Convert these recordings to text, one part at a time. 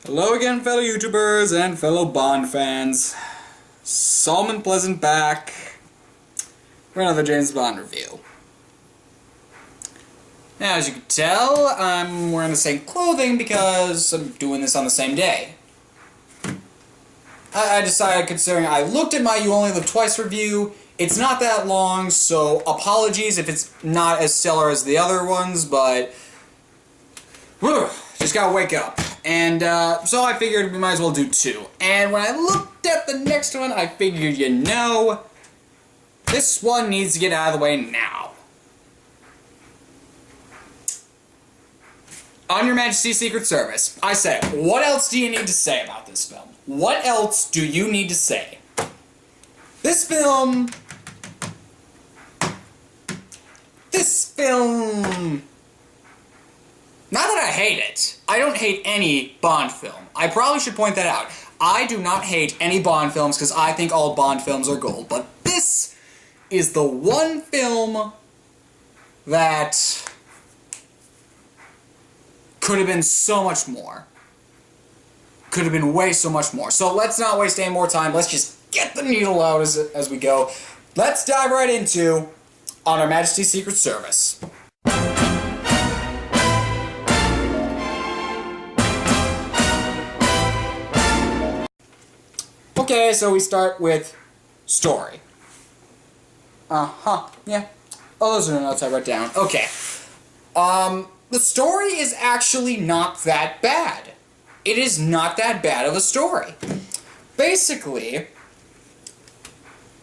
Hello again, fellow YouTubers and fellow Bond fans. Solomon Pleasant back for another James Bond review. Now, as you can tell, I'm wearing the same clothing because I'm doing this on the same day. I decided, considering I looked at my You Only Live Twice review, it's not that long, so apologies if it's not as stellar as the other ones, but just gotta wake up. And so I figured we might as well do two. And when I looked at the next one, I figured, this one needs to get out of the way now. On Your Majesty's Secret Service, I say, what else do you need to say about this film? What else do you need to say? This film... Not that I hate it. I don't hate any Bond film. I probably should point that out. I do not hate any Bond films because I think all Bond films are gold. But this is the one film that could have been so much more. Could have been way so much more. So let's not waste any more time. Let's just get the needle out as we go. Let's dive right into On Her Majesty's Secret Service. Okay, so we start with story. Yeah. Oh, those are the notes I wrote down. Okay. The story is actually not that bad. It is not that bad of a story. Basically,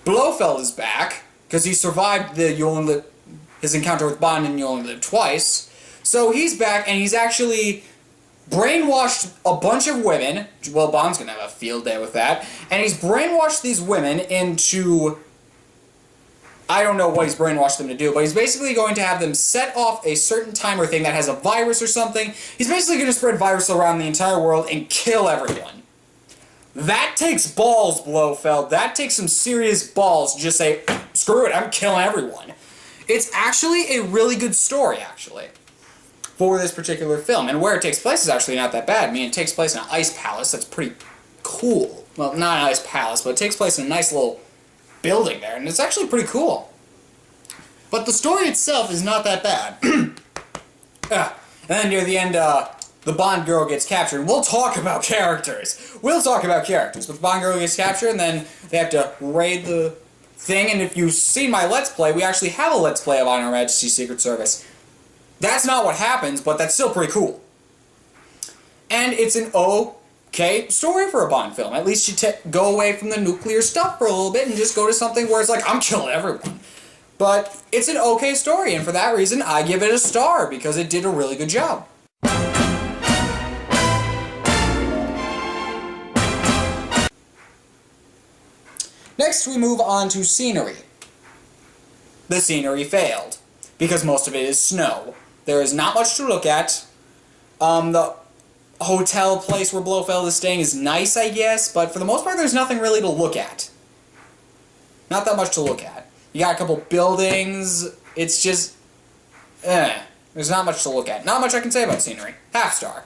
Blofeld is back, because he survived his encounter with Bond in You Only Live Twice. So he's back, and he's actually brainwashed a bunch of women. Well, Bond's gonna have a field day with that. And he's brainwashed these women into... I don't know what he's brainwashed them to do, but he's basically going to have them set off a certain timer thing that has a virus or something. He's basically going to spread virus around the entire world and kill everyone. That takes balls, Blofeld. That takes some serious balls to just say, screw it, I'm killing everyone. It's actually a really good story, actually, for this particular film. And where it takes place is actually not that bad. I mean, it takes place in an ice palace. That's pretty cool. Well, not an ice palace, but it takes place in a nice little building there, and it's actually pretty cool. But the story itself is not that bad. And then near the end, the Bond girl gets captured. We'll talk about characters. But the Bond girl gets captured, and then they have to raid the thing. And if you've seen my Let's Play, we actually have a Let's Play of On Her Majesty's Secret Service. That's not what happens, but that's still pretty cool. And it's an okay story for a Bond film. At least you go away from the nuclear stuff for a little bit and just go to something where it's like, I'm killing everyone. But it's an okay story, and for that reason, I give it a star, because it did a really good job. Next, we move on to scenery. The scenery failed, because most of it is snow. There is not much to look at. The hotel place where Blofeld is staying is nice, I guess, but for the most part, there's nothing really to look at. Not that much to look at. You got a couple buildings. It's just, there's not much to look at. Not much I can say about scenery. Half star.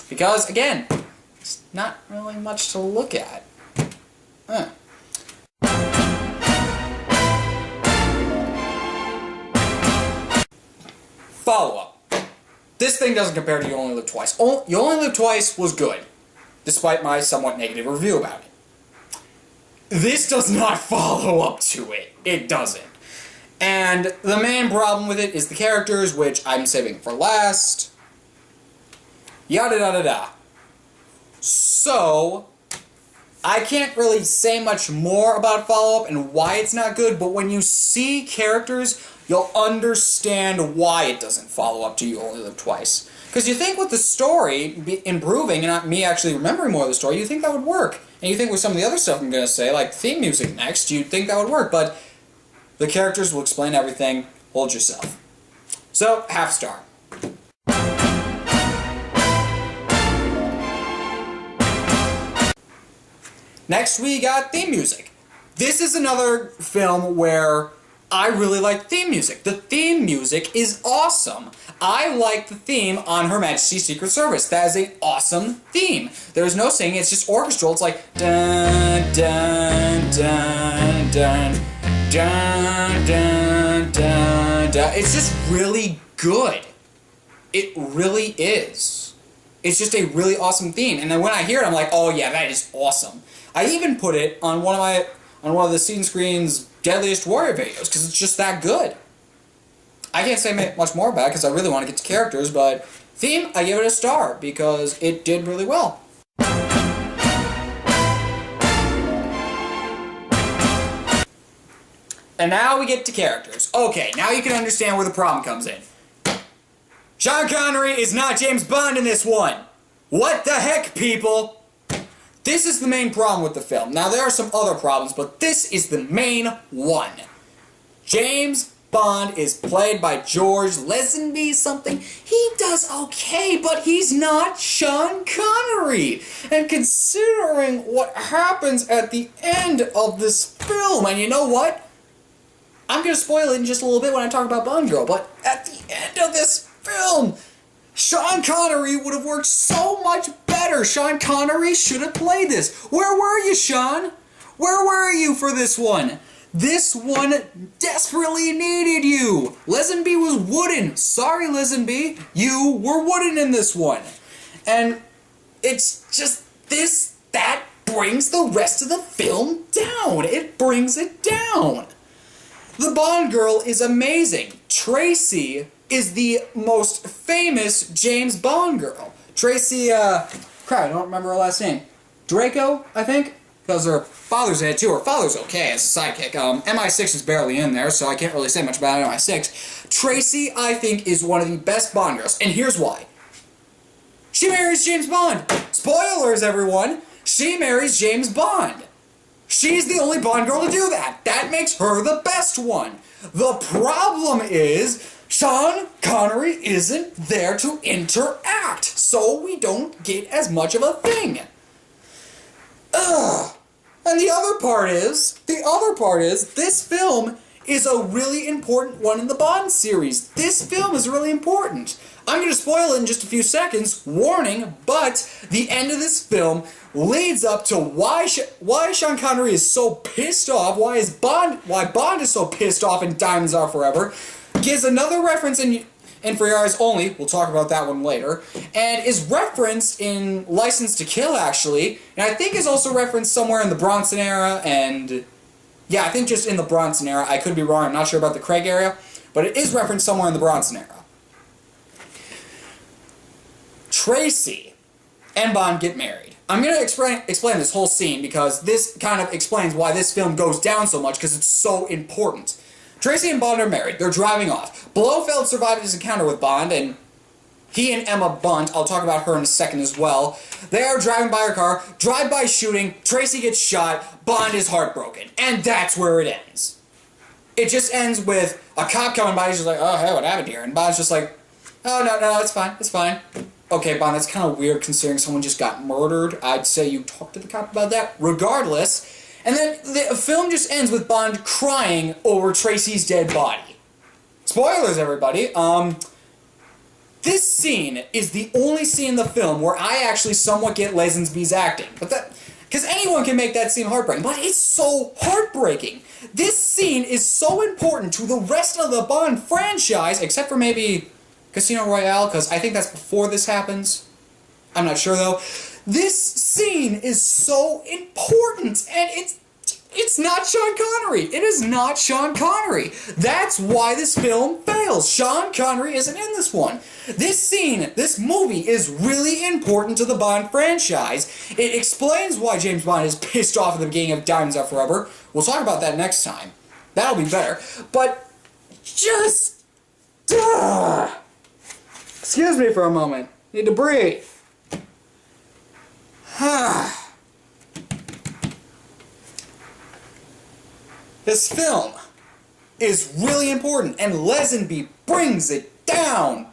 Because, again, it's not really much to look at. Follow-up. This thing doesn't compare to You Only Live Twice. You Only Live Twice was good, despite my somewhat negative review about it. This does not follow up to it. It doesn't. And the main problem with it is the characters, which I'm saving for last. Yada da da da. So, I can't really say much more about follow-up and why it's not good, but when you see characters, you'll understand why it doesn't follow up to You Only Live Twice. Because you think with the story improving and not me actually remembering more of the story, you think that would work. And you think with some of the other stuff I'm going to say, like theme music next, you'd think that would work. But the characters will explain everything. Hold yourself. So, half star. Next, we got theme music. This is another film where I really like theme music. The theme music is awesome. I like the theme on Her Majesty's Secret Service. That is an awesome theme. There's no singing, it's just orchestral. It's like dun dun dun dun dun dun dun dun. It's just really good. It really is. It's just a really awesome theme. And then when I hear it, I'm like, oh yeah, that is awesome. I even put it on one of the Scene Screen's Deadliest Warrior videos because it's just that good. I can't say much more about it because I really want to get to characters, but theme, I give it a star because it did really well. And now we get to characters. Okay, now you can understand where the problem comes in. Sean Connery is not James Bond in this one. What the heck, people? This is the main problem with the film. Now, there are some other problems, but this is the main one. James Bond is played by George Lazenby something. He does okay, but he's not Sean Connery. And considering what happens at the end of this film, and you know what? I'm going to spoil it in just a little bit when I talk about Bond Girl, but at the end of this film, Sean Connery would have worked so much better. Sean Connery should have played this. Where were you, Sean? Where were you for this one? This one desperately needed you. Lazenby was wooden. Sorry, Lazenby. You were wooden in this one. And it's just that brings the rest of the film down. It brings it down. The Bond girl is amazing. Tracy is the most famous James Bond girl. Tracy, crap, I don't remember her last name. Draco, I think? Because her father's in it too. Her father's okay as a sidekick. MI6 is barely in there, so I can't really say much about MI6. Tracy, I think, is one of the best Bond girls, and here's why. She marries James Bond. Spoilers, everyone. She marries James Bond. She's the only Bond girl to do that. That makes her the best one. The problem is, Sean Connery isn't there to interact, so we don't get as much of a thing. Ugh. And the other part is, this film is a really important one in the Bond series. This film is really important. I'm going to spoil it in just a few seconds, warning, but the end of this film leads up to why Sean Connery is so pissed off, why Bond is so pissed off in Diamonds Are Forever, gives another reference in For Your Eyes Only, we'll talk about that one later, and is referenced in License to Kill, actually, and I think is also referenced somewhere in the Bronson era, and yeah, I think just in the Bronson era. I could be wrong, I'm not sure about the Craig era, but it is referenced somewhere in the Bronson era. Tracy and Bond get married. I'm going to explain this whole scene because this kind of explains why this film goes down so much because it's so important. Tracy and Bond are married. They're driving off. Blofeld survived his encounter with Bond, and he and Emma Bunt, I'll talk about her in a second as well, they are driving by her car, drive-by shooting, Tracy gets shot, Bond is heartbroken. And that's where it ends. It just ends with a cop coming by, he's just like, oh, hey, what happened here? And Bond's just like, oh, no, it's fine. Okay, Bond, that's kind of weird considering someone just got murdered. I'd say you talk to the cop about that. Regardless. And then the film just ends with Bond crying over Tracy's dead body. Spoilers, everybody. This scene is the only scene in the film where I actually somewhat get Lazenby's acting. Because anyone can make that seem heartbreaking, but it's so heartbreaking. This scene is so important to the rest of the Bond franchise, except for maybe Casino Royale, because I think that's before this happens. I'm not sure, though. This scene is so important, and it's not Sean Connery. It is not Sean Connery. That's why this film fails. Sean Connery isn't in this one. This scene, this movie, is really important to the Bond franchise. It explains why James Bond is pissed off at the beginning of Diamonds Are Forever. We'll talk about that next time. That'll be better. But just... Excuse me for a moment. Need to breathe. This film is really important, and Lazenby brings it down.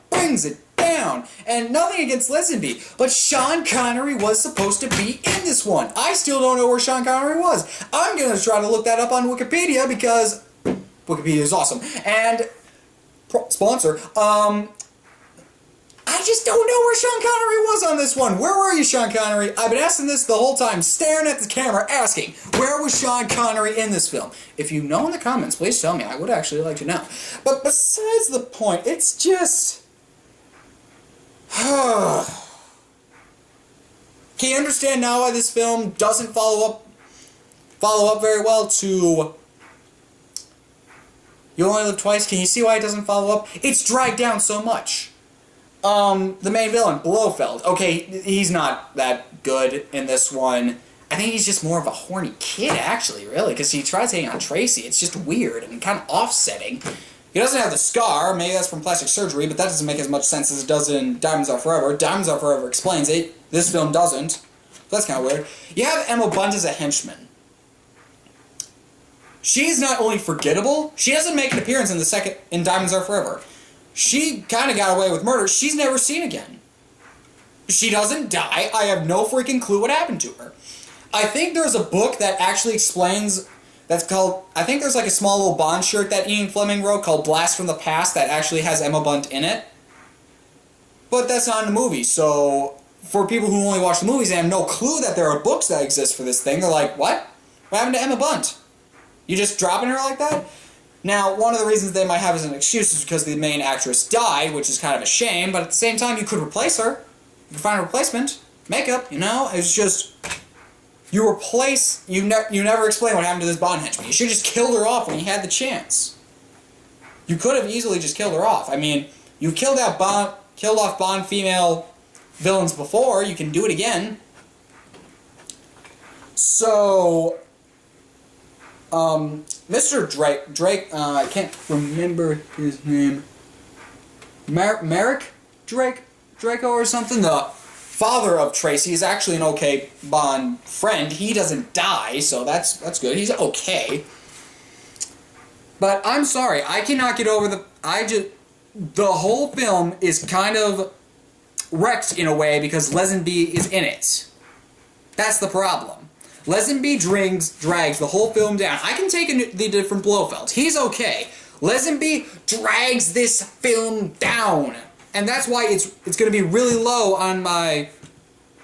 And nothing against Lazenby, but Sean Connery was supposed to be in this one. I still don't know where Sean Connery was. I'm going to try to look that up on Wikipedia because Wikipedia is awesome. And, sponsor, I just don't know where Sean Connery was on this one. Where were you, Sean Connery? I've been asking this the whole time, staring at the camera, asking, where was Sean Connery in this film? If you know in the comments, please tell me. I would actually like to know. But besides the point, it's just... Can you understand now why this film doesn't follow up very well to You Only Live Twice? Can you see why it doesn't follow up? It's dragged down so much. The main villain, Blofeld. Okay, he's not that good in this one. I think he's just more of a horny kid, actually, really, because he tries taking on Tracy. It's just weird and kind of offsetting. He doesn't have the scar. Maybe that's from plastic surgery, but that doesn't make as much sense as it does in Diamonds Are Forever. Diamonds Are Forever explains it. This film doesn't. That's kind of weird. You have Emma Bunt as a henchman. She's not only forgettable, she doesn't make an appearance in Diamonds Are Forever. She kind of got away with murder. She's never seen again. She doesn't die. I have no freaking clue what happened to her. I think there's a book that actually explains... That's called... I think there's like a small little Bond shirt that Ian Fleming wrote called Blast from the Past that actually has Emma Bunt in it. But that's not in the movie, so... For people who only watch the movies and have no clue that there are books that exist for this thing, they're like, what? What happened to Emma Bunt? You just dropping her like that? Now, one of the reasons they might have as an excuse is because the main actress died, which is kind of a shame, but at the same time, you could replace her. You could find a replacement. Makeup, you know? It's just... You replace... You never explain what happened to this Bond henchman. You should have just killed her off when you had the chance. You could have easily just killed her off. I mean, you killed off Bond female villains before. You can do it again. So... Mr. Drake, I can't remember his name. Merrick Draco or something? The father of Tracy is actually an okay Bond friend. He doesn't die, so that's good. He's okay. But I'm sorry, I cannot get over the whole film is kind of wrecked in a way because Lesenby is in it. That's the problem. Lesenby drags the whole film down. I can take the different Blofeld. He's okay. Lesenby drags this film down. And that's why it's going to be really low on my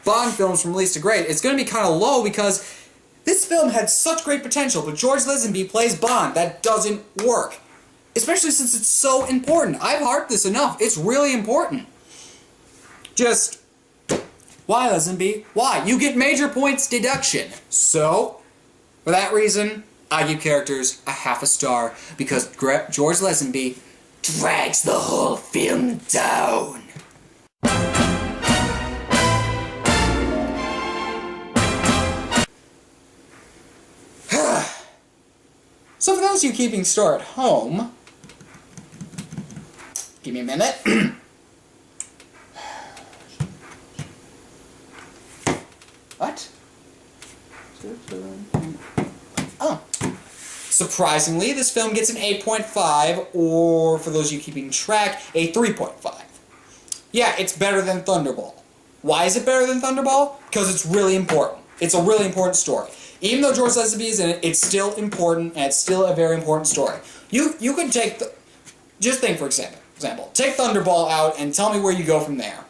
Bond films from least to great. It's going to be kind of low because this film had such great potential, but George Lesenby plays Bond. That doesn't work. Especially since it's so important. I've harped this enough. It's really important. Just... Why, Lesenby? Why? You get major points deduction. So, for that reason, I give characters a half a star because George Lesenby drags the whole film down. So for those of you keeping score at home, give me a minute. What? Oh. Surprisingly, this film gets an 8.5, or, for those of you keeping track, a 3.5. Yeah, it's better than Thunderball. Why is it better than Thunderball? Because it's really important. It's a really important story. Even though George Lesenby is in it, it's still important, and it's still a very important story. You could take... Just think, for example. Take Thunderball out and tell me where you go from there.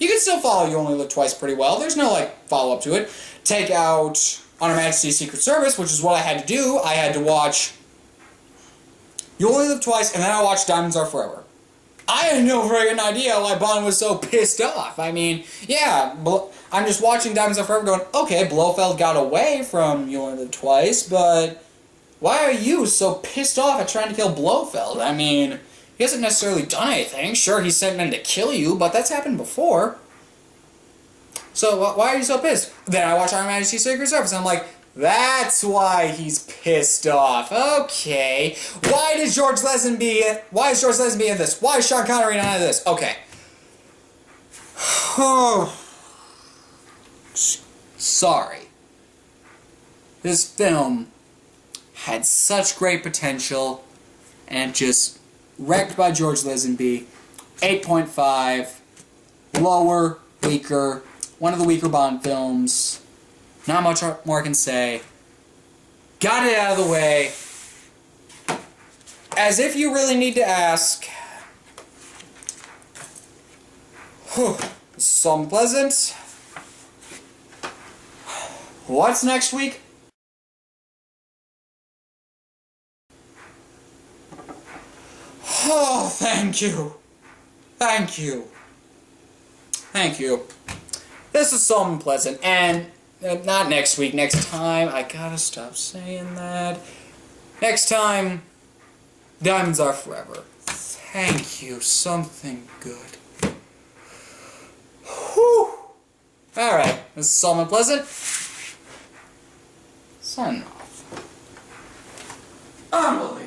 You can still follow You Only Live Twice pretty well. There's no, follow-up to it. Take out On Her Majesty's Secret Service, which is what I had to do. I had to watch You Only Live Twice, and then I watched Diamonds Are Forever. I had no friggin' idea why Bond was so pissed off. I mean, yeah, I'm just watching Diamonds Are Forever going, okay, Blofeld got away from You Only Live Twice, but why are you so pissed off at trying to kill Blofeld? I mean... He hasn't necessarily done anything. Sure, he sent men to kill you, but that's happened before. So why are you so pissed? Then I watch On Her Majesty's Secret Service, and I'm like, that's why he's pissed off. Okay. Why is George Lesenby in this? Why is Sean Connery not in this? Okay. Sorry. This film had such great potential, and just... wrecked by George Lesenby. 8.5. Lower, weaker. One of the weaker Bond films. Not much more I can say. Got it out of the way. As if you really need to ask, Whew. Some pleasant. What's next week? Oh, thank you. Thank you. Thank you. This is something pleasant. And not next week, next time. I gotta stop saying that. Next time, diamonds are forever. Thank you. Something good. Whew. Alright, this is something pleasant. Sign off. Unbelievable.